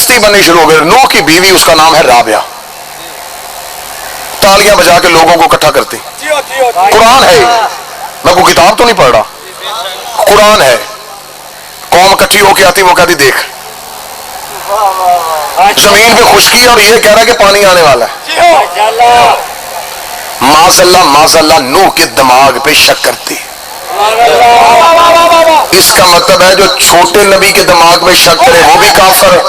کشتی بننی شروع ہو گئی. نوح کی بیوی اس کا نام ہے رابعہ. تالیاں بجا کے لوگوں کو اکٹھا کرتی. قرآن ہے, میں کوئی کتاب تو نہیں پڑھ رہا, قرآن ہے. قوم اکٹھی ہو کے آتی, وہ کہتی دیکھ زمین پہ خشکی اور یہ کہہ رہا ہے کہ پانی آنے والا ہے. معاذ اللہ نوح کے دماغ پہ شک کرتی. اس کا مطلب ہے جو چھوٹے نبی کے دماغ میں شک کرے وہ بھی کافر ہے,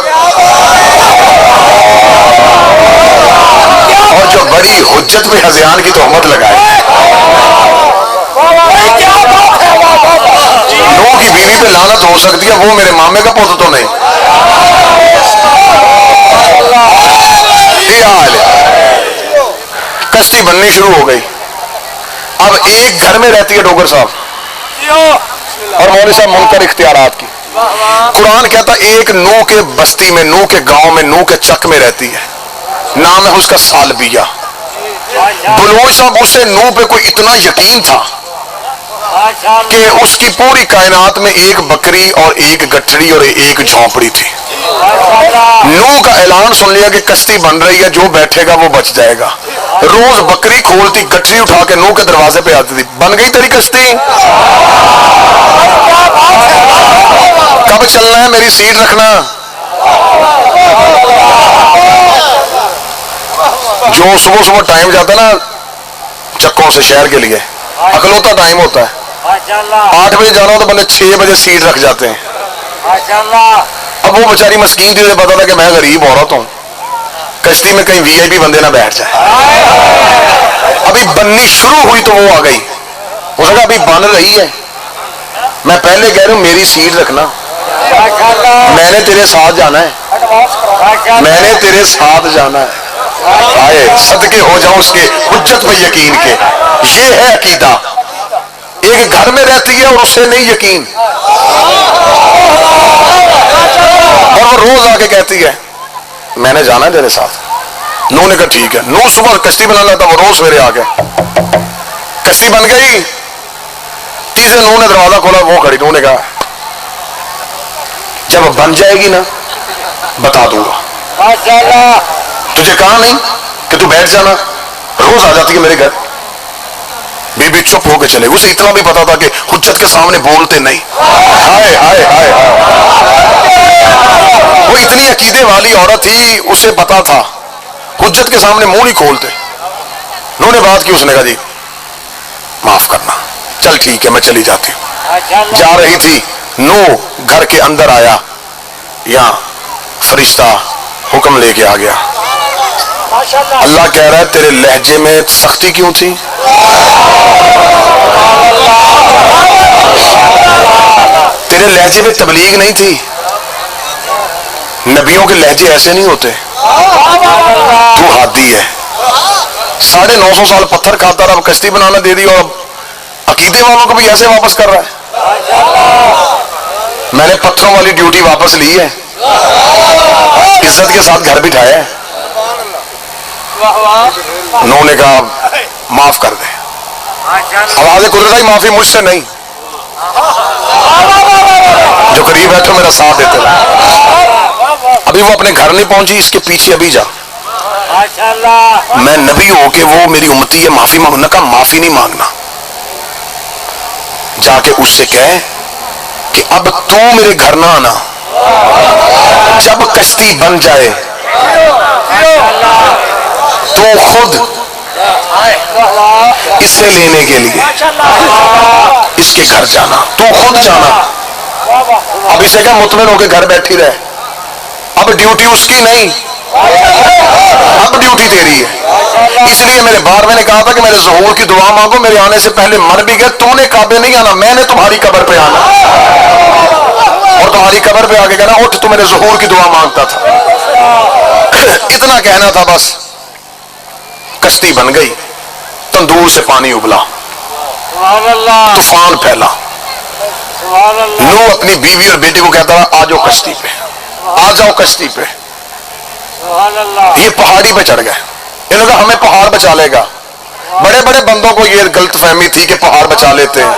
اور جو بڑی حجت میں ہذیان کی تہمت لگائے. نوح کی بیوی پہ لعنت ہو سکتی ہے, وہ میرے مامے کا پوت تو نہیں. یہ حال ہے. کشتی بننی شروع ہو گئی. اب ایک گھر میں رہتی ہے ڈوگر صاحب اور مولوی صاحب منکر اختیارات کی. قرآن کہتا ایک نوح کے بستی میں, نوح کے گاؤں میں, نوح کے چک میں رہتی ہے, نام ہے اس کا سالبیہ. بلوچ صاحب اسے نوح پہ کوئی اتنا یقین تھا کہ اس کی پوری کائنات میں ایک بکری اور ایک گٹھڑی اور ایک جھونپڑی تھی. نوح کا اعلان سن لیا کہ کشتی بن رہی ہے, جو بیٹھے گا وہ بچ جائے گا. روز بکری کھولتی, گٹھڑی اٹھا کے نوح کے دروازے پہ آتی تھی, بن گئی تیری کشتی, کب چلنا ہے, میری سیٹ رکھنا. جو صبح صبح ٹائم جاتا ہے نا چکوں سے شہر کے لیے, اکلوتا ٹائم ہوتا ہے, 8 بجے جانا ہو تو بندے 6 بجے سیٹ رکھ جاتے ہیں. اب وہ بیچاری مسکین تھی, پتا تھا کہ میں غریب عورت ہوں, کشتی میں کہیں VIP بندے نہ بیٹھ جائے. ابھی بننی شروع ہوئی تو وہ آ گئی. اس نے کہا ابھی بن رہی ہے, میں پہلے کہہ رہا ہوں میری سیٹ رکھنا, میں نے تیرے ساتھ جانا ہے, میں نے تیرے ساتھ جانا ہے. آئے صدقے ہو جاؤ اس کے حجت میں یقین کے. یہ ہے عقیدہ. ایک گھر میں رہتی ہے اور اسے نہیں یقین, اور وہ روز آ کے کہتی ہے میں نے جانا ہے تیرے ساتھ. نوح نے کہا ٹھیک ہے. نوح صبح کشتی بنا لیتا, وہ روز سویرے آ گئے. کشتی بن گئی. تیسرے نوح نے دروازہ کھولا, وہ کھڑی. نوح نے کہا جب بن جائے گی نا بتا دوں گا. تجھے کہا نہیں کہ تو بیٹھ جانا, روز آ جاتی ہے میرے گھر. بی بی چپ ہو کے چلے. اسے اتنا بھی پتا تھا کہ حجت کے سامنے بولتے نہیں. ہائے ہائے ہائے, وہ اتنی عقیدے والی عورت تھی, اسے پتا تھا حجت کے سامنے منہ نہیں کھولتے. انہوں نے بات کی, اس نے کہا جی معاف کرنا, چل ٹھیک ہے میں چلی جاتی ہوں. جا رہی تھی, نوح گھر کے اندر آیا, یہاں فرشتہ حکم لے کے آ گیا. اللہ کہہ رہا ہے تیرے لہجے میں سختی کیوں تھی؟ تیرے لہجے میں تبلیغ نہیں تھی. نبیوں کے لہجے ایسے نہیں ہوتے. تو ہادی ہے. 950 سال پتھر کھاتا رہا, کشتی بنانا دے دی, اور عقیدے والوں کو بھی ایسے واپس کر رہا ہے. میں نے پتھروں والی ڈیوٹی واپس لی ہے, عزت کے ساتھ گھر بٹھایا ہے. انہوں نے کہا معاف کر دے. آواز قدرت آئی, معافی مجھ سے نہیں, جو قریب بیٹھے میرا ساتھ دیتے رہے. ابھی وہ اپنے گھر نہیں پہنچی, اس کے پیچھے ابھی جا. میں نبی ہو کے وہ میری امتی ہے, معافی مانگنا. کا معافی نہیں مانگنا, جا کے اس سے کہے کہ اب تو میرے گھر نہ آنا, جب کشتی بن جائے تو خود اسے لینے کے لیے اس کے گھر جانا, تو خود جانا. اب اسے کہا مطمئن ہو کے گھر بیٹھی رہے. اب ڈیوٹی اس کی نہیں, اب ڈیوٹی تیری ہے. اس لیے میرے بار میں نے کہا تھا کہ میرے ظہور کی دعا مانگو, میرے آنے سے پہلے مر بھی گئے. تم نے کعبے نہیں آنا, میں نے تمہاری قبر پہ آنا, اور تمہاری قبر پہ آگے کہنا اٹھ تو میرے ظہور کی دعا مانگتا تھا. اتنا کہنا تھا بس. کشتی بن گئی, تندور سے پانی ابلا, طوفان پھیلا. نوح اپنی بیوی اور بیٹی کو کہتا رہا آ جاؤ کشتی پہ, آ جاؤ کشتی پہ. یہ پہاڑی پہ چڑھ گئے. انہوں نے کہا ہمیں پہاڑ بچا لے گا. بڑے بڑے بندوں کو یہ غلط فہمی تھی کہ پہاڑ بچا لیتے ہیں.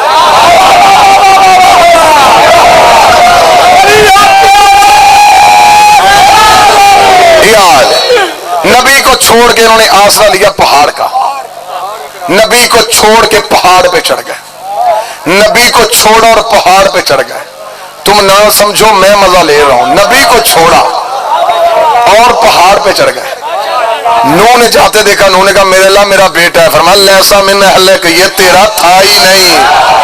چھوڑ کے انہوں نے آسرا لیا پہاڑ کا، نبی کو چھوڑ کے پہاڑ پہ چڑھ گئے، نبی کو چھوڑا اور پہاڑ پہ چڑھ گئے۔ تم نہ سمجھو میں مزہ لے رہا ہوں، نبی کو چھوڑا اور پہاڑ پہ چڑھ گئے۔ نوح نے جاتے دیکھا، نوح نے کہا میرے اللہ میرا بیٹا ہے، فرمایا لیسا من اہلک، یہ تیرا تھا ہی نہیں۔